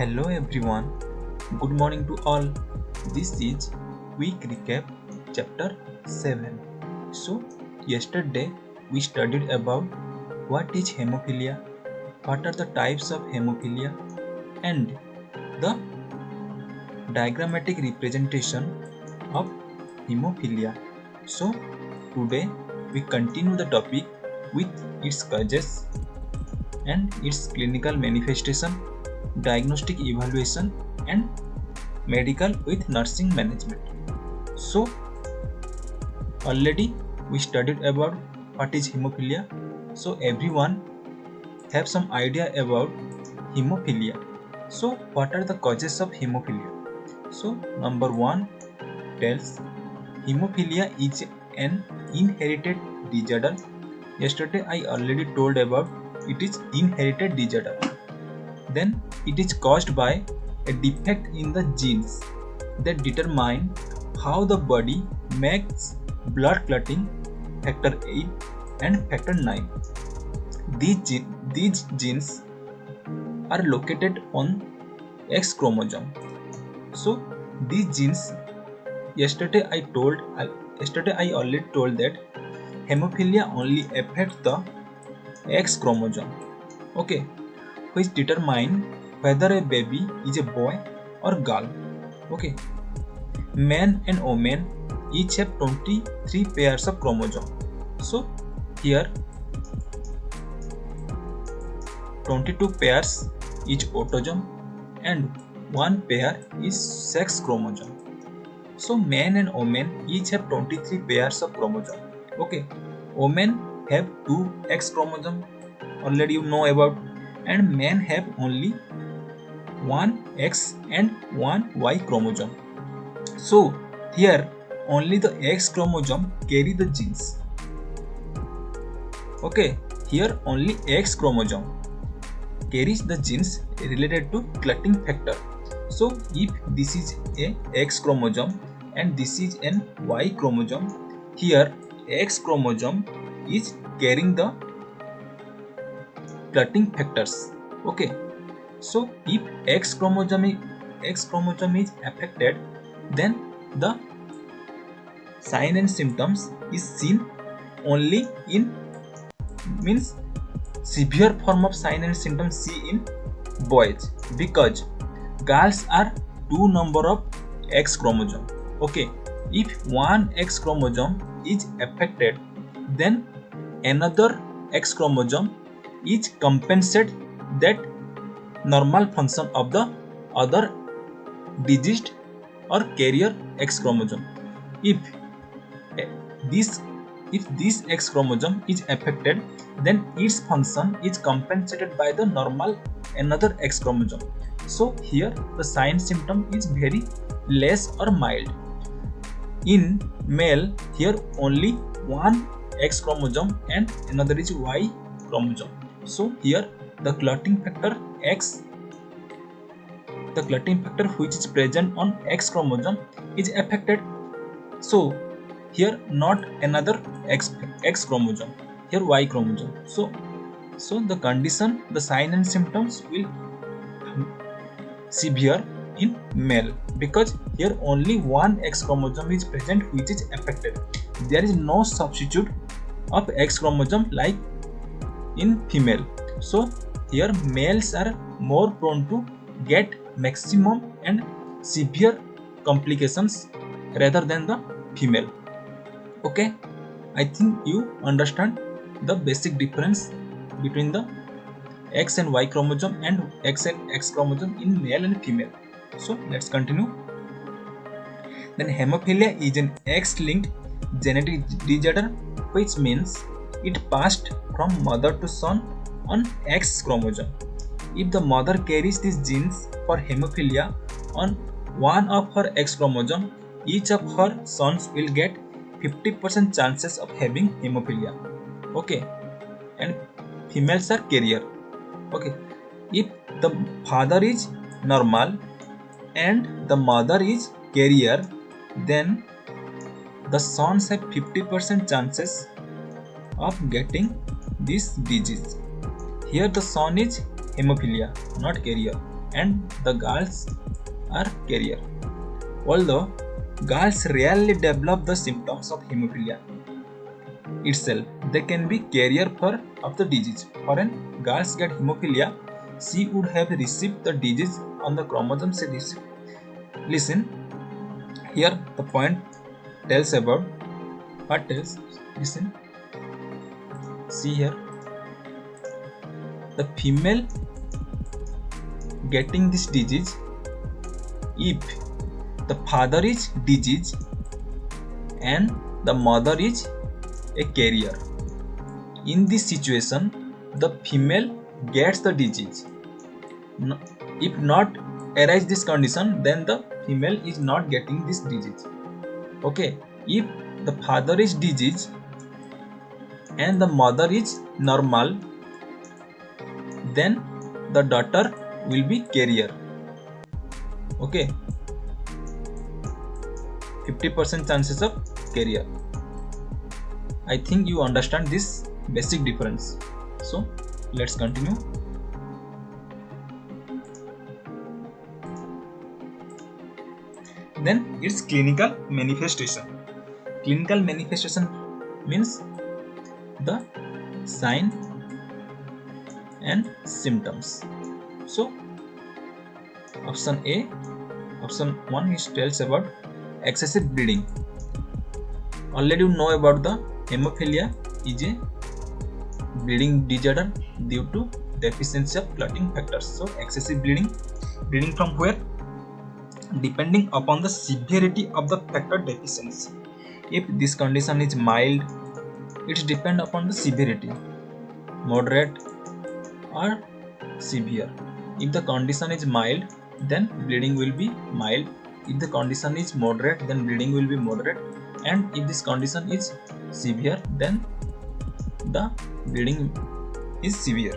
Hello everyone, good morning to all. This is quick recap chapter 7. So, yesterday we studied about what is hemophilia, what are the types of hemophilia, and the diagrammatic representation of hemophilia. So, today we continue the topic with its causes and its clinical manifestation, diagnostic evaluation, and medical with nursing management. So, already we studied about what is hemophilia. So, everyone have some idea about hemophilia. So, what are the causes of hemophilia? So, number one tells hemophilia is an inherited disorder. Yesterday I already told about it is inherited disorder. Then it is caused by a defect in the genes that determine how the body makes blood clotting factor 8 and factor 9. These genes are located on X chromosome. So these genes, yesterday I already told that hemophilia only affects the X chromosome, okay, which determine whether a baby is a boy or girl. Okay, man and woman each have 23 pairs of chromosome. So here 22 pairs is autosome and one pair is sex chromosome. So man and woman each have 23 pairs of chromosome. Okay, women have 2 X chromosome, already you know about, and men have only one X and one Y chromosome. So here only the X chromosome carry the genes. Okay, here only X chromosome carries the genes related to clotting factor. So if this is a X chromosome and this is an Y chromosome, here X chromosome is carrying the clotting factors. Okay, so if X chromosome is affected, then the sign and symptoms is seen only in severe form of sign and symptoms see in boys, because girls are 2 number of X chromosome. Okay, if one X chromosome is affected, then another X chromosome is compensate that normal function of the other diseased or carrier X chromosome. If this X chromosome is affected, then its function is compensated by the normal another X chromosome. So here the sign symptom is very less or mild. In male, here only one X chromosome and another is Y chromosome. So here the clotting factor X, the clotting factor which is present on X chromosome is affected. So here not another X chromosome, here Y chromosome. So the condition, the sign and symptoms will severe in male, because here only one X chromosome is present which is affected. There is no substitute of X chromosome like in female. So here males are more prone to get maximum and severe complications rather than the female. Okay, I think you understand the basic difference between the X and Y chromosome and X and X chromosome in male and female. So let's continue. Then hemophilia is an X-linked genetic disorder, which means it passed from mother to son on X chromosome. If the mother carries these genes for hemophilia on one of her X chromosome, each of her sons will get 50% chances of having hemophilia. Okay, and females are carrier. Okay, if the father is normal and the mother is carrier, then the sons have 50% chances of getting this disease. Here the son is hemophilia, not carrier. and the girls are carrier. Although girls rarely develop the symptoms of hemophilia itself, they can be carrier of the disease. For an girls get hemophilia, she would have received the disease on the chromosome she received. Listen, here the point tells about what tells. Listen, see here, the female getting this disease, if the father is disease and the mother is a carrier. In this situation, the female gets the disease. If not arise this condition, then the female is not getting this disease. Okay, if the father is disease and the mother is normal, then the daughter will be carrier. Okay, 50% chances of carrier. I think you understand this basic difference. So let's continue. Then its clinical manifestation. Clinical manifestation means the sign and symptoms. So option A, option 1 is tells about excessive bleeding. Already you know about the hemophilia is a bleeding disorder due to deficiency of clotting factors. So excessive bleeding from where? Depending upon the severity of the factor deficiency. If this condition is mild, it depends upon the severity, moderate or severe. If the condition is mild, then bleeding will be mild. If the condition is moderate, then bleeding will be moderate. And if this condition is severe, then the bleeding is severe.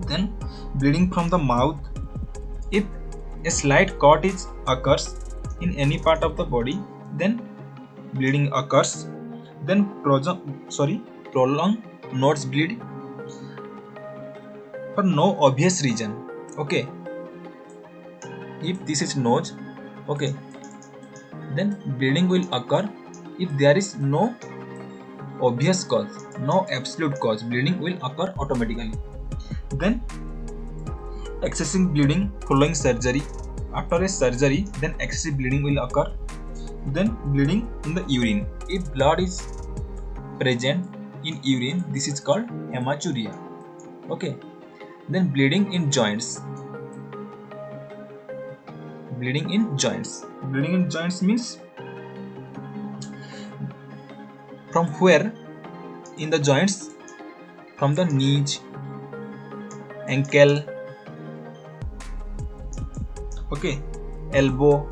Then bleeding from the mouth. If a slight cut occurs in any part of the body, then bleeding occurs. Then prolonged nose bleed for no obvious reason. Okay, if this is nose, okay, then bleeding will occur. If there is no obvious cause, no absolute cause, bleeding will occur automatically. Then excessive bleeding following surgery. After a surgery, then excessive bleeding will occur. Then bleeding in the urine. If blood is present in urine, this is called hematuria. Okay. Then bleeding in joints. Bleeding in joints. Bleeding in joints means from where in the joints? From the knees, ankle, okay, elbow.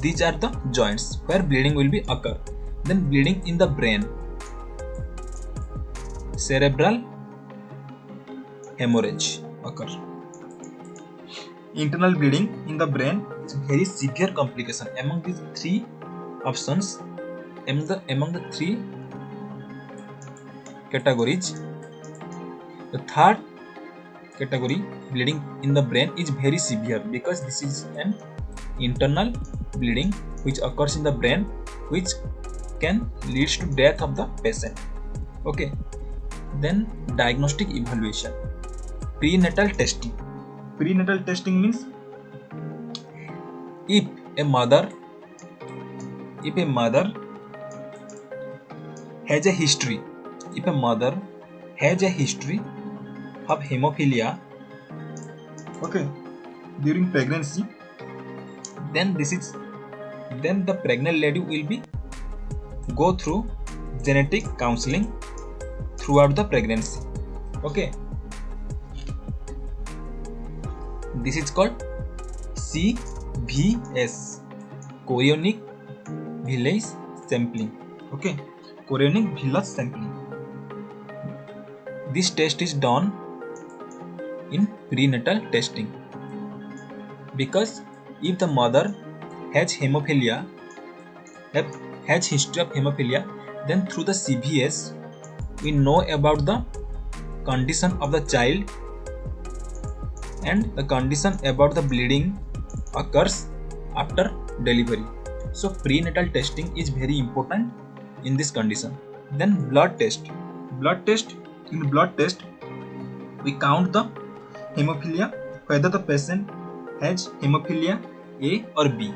These are the joints where bleeding will be occur. Then bleeding in the brain. Cerebral hemorrhage occur. Internal bleeding in the brain is very severe complication. Among these three options, among the three categories, the third category, bleeding in the brain, is very severe because this is an internal bleeding which occurs in the brain, which can lead to death of the patient. Okay. Then diagnostic evaluation. Prenatal testing. Prenatal testing means if a mother has a history, of hemophilia, okay, during pregnancy, then the pregnant lady will be go through genetic counseling throughout the pregnancy. Okay, this is called CVS, chorionic village sampling. Okay, chorionic village sampling. This test is done in prenatal testing because if the mother has history of hemophilia, then through the CVS we know about the condition of the child and the condition about the bleeding occurs after delivery. So prenatal testing is very important in this condition. Then blood test. In blood test, we count the hemophilia, whether the patient has hemophilia A or B.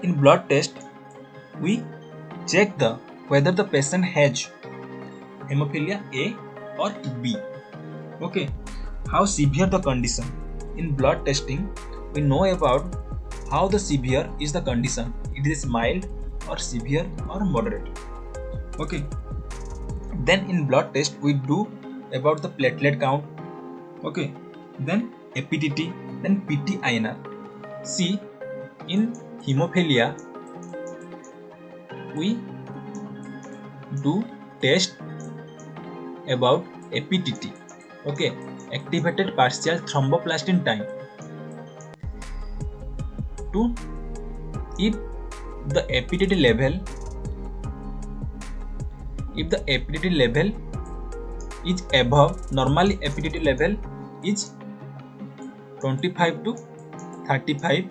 In blood test, we check whether the patient has hemophilia A or B. Okay, how severe the condition? In blood testing, we know about how the severe is the condition. It is mild or severe or moderate. Okay, then in blood test we do about the platelet count. Okay, then APTT, then PT-INR. See, in hemophilia we do test about APTT. Okay, activated partial thromboplastin time. To if the APTT level is above, normally APTT level is 25 to 35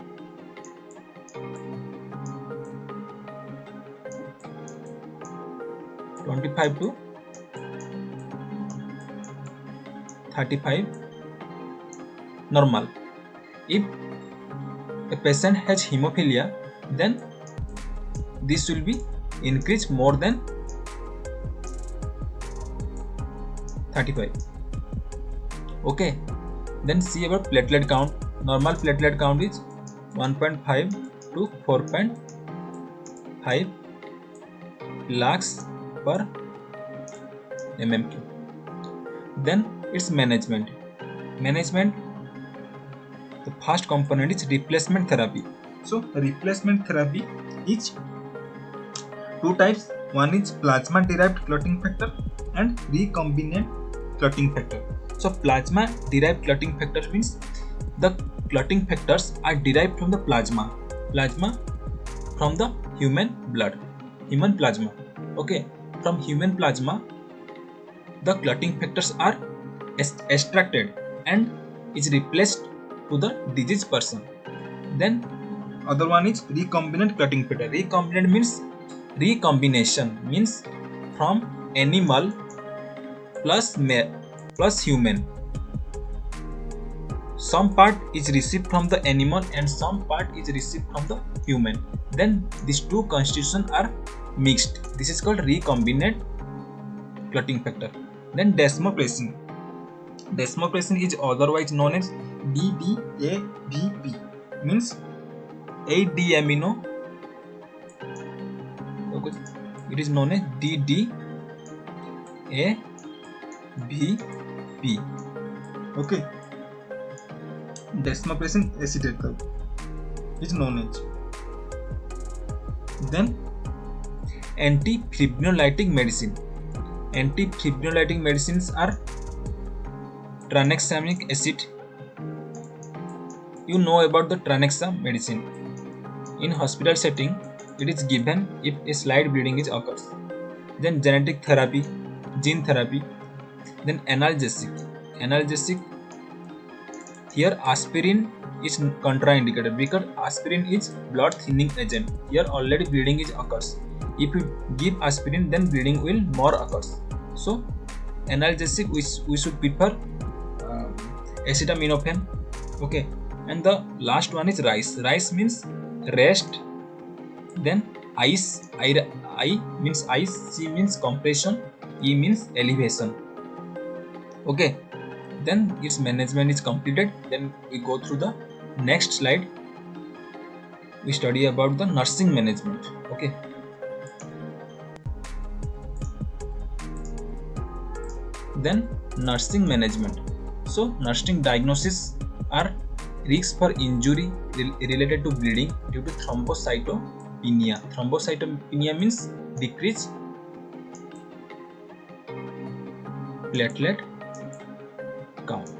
to 35 normal. If a patient has hemophilia, then this will be increased more than 35. Okay, then see about platelet count. Normal platelet count is 1.5 to 4.5 lakhs per mmq. Then its management. The first component is replacement therapy. So replacement therapy is two types. One is plasma derived clotting factor and recombinant clotting factor. So plasma derived clotting factor means the clotting factors are derived from the plasma from the human plasma. Okay, from human plasma the clotting factors are extracted and is replaced to the diseased person. Then other one is recombinant clotting factor. Recombination means from animal plus human. Some part is received from the animal and some part is received from the human. Then these two constitutions are mixed. This is called recombinant clotting factor. Then desmopressin. Desmopressin is otherwise known as DDAVP, means 8-D-amino. Okay. It is known as DDAVP. Okay. Desmopressin acetate is known as. Then antifibrinolytic medicine. Antifibrinolytic medicines are tranexamic acid. You know about the Tranexa medicine. In hospital setting, it is given if a slight bleeding is occurs. Then genetic therapy, gene therapy. Then analgesic. Here aspirin is contraindicated because aspirin is blood thinning agent. Here already bleeding is occurs. If you give aspirin, then bleeding will more occurs. So analgesic we should prefer acetaminophen. Okay, and the last one is rice. Rice means rest. Then ice. I means ice. C means compression. E means elevation. Okay, then its management is completed. Then we go through the next slide. We study about the nursing management. Okay. Then nursing management. So nursing diagnosis are risks for injury related to bleeding due to thrombocytopenia. Thrombocytopenia means decreased platelet count.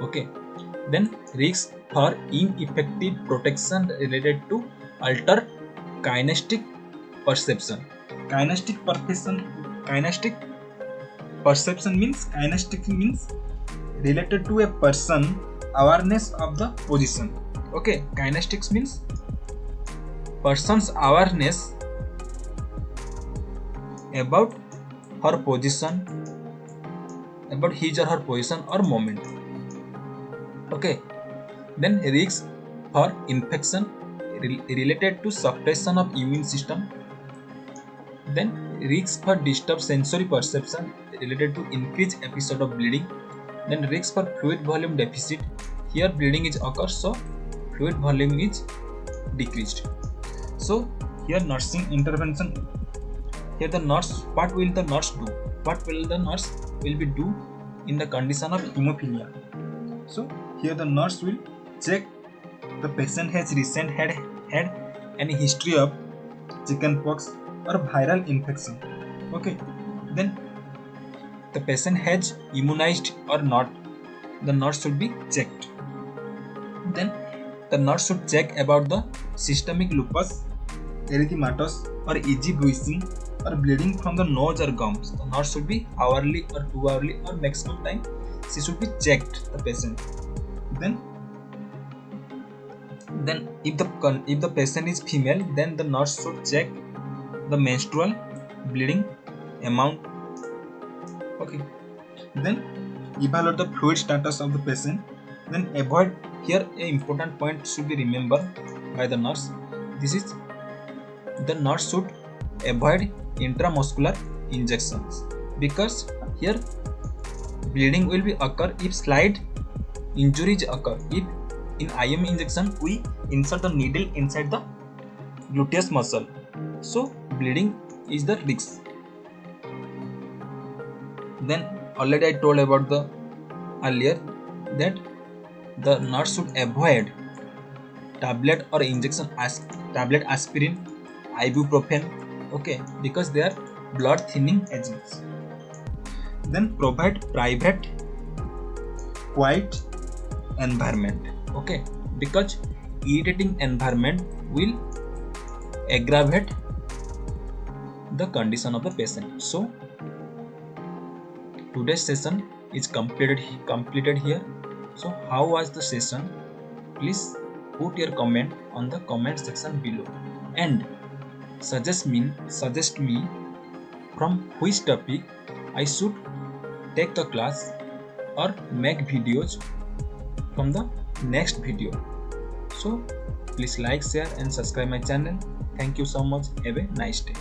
Okay. Then risks for ineffective protection related to altered kinesthetic perception. Kinesthetic perception means related to a person awareness of the position. Okay, kinetics means person's awareness about her position, about his or her position or moment. Okay, then risks for infection related to suppression of immune system. Then risks for disturbed sensory perception related to increased episode of bleeding. Then risks for fluid volume deficit. Here bleeding is occurs, so fluid volume is decreased. So here nursing intervention. Here the nurse, what will the nurse do? What will the nurse will be do in the condition of hemophilia? So here the nurse will check the patient has recent had any history of chickenpox or viral infection. Okay, then the patient has immunized or not, the nurse should be checked. Then the nurse should check about the systemic lupus erythematous or easy bruising or bleeding from the nose or gums. The nurse should be hourly or 2 hourly or maximum time she should be checked the patient. Then if the patient is female, then the nurse should check the menstrual bleeding amount. Okay, then evaluate the fluid status of the patient. Then avoid, here a important point should be remembered by the nurse. This is the nurse should avoid intramuscular injections, because here bleeding will be occur if slight injuries occur. If in IM injection we insert the needle inside the gluteus muscle, so bleeding is the risk. Then already I told about the earlier that the nurse should avoid tablet or injection tablet aspirin, ibuprofen, okay, because they are blood thinning agents. Then provide private quiet environment, okay, because irritating environment will aggravate the condition of the patient. So today's session is completed here. So how was the session? Please put your comment on the comment section below and suggest me from which topic I should take the class or make videos from the next video. So please like, share and subscribe my channel. Thank you so much. Have a nice day.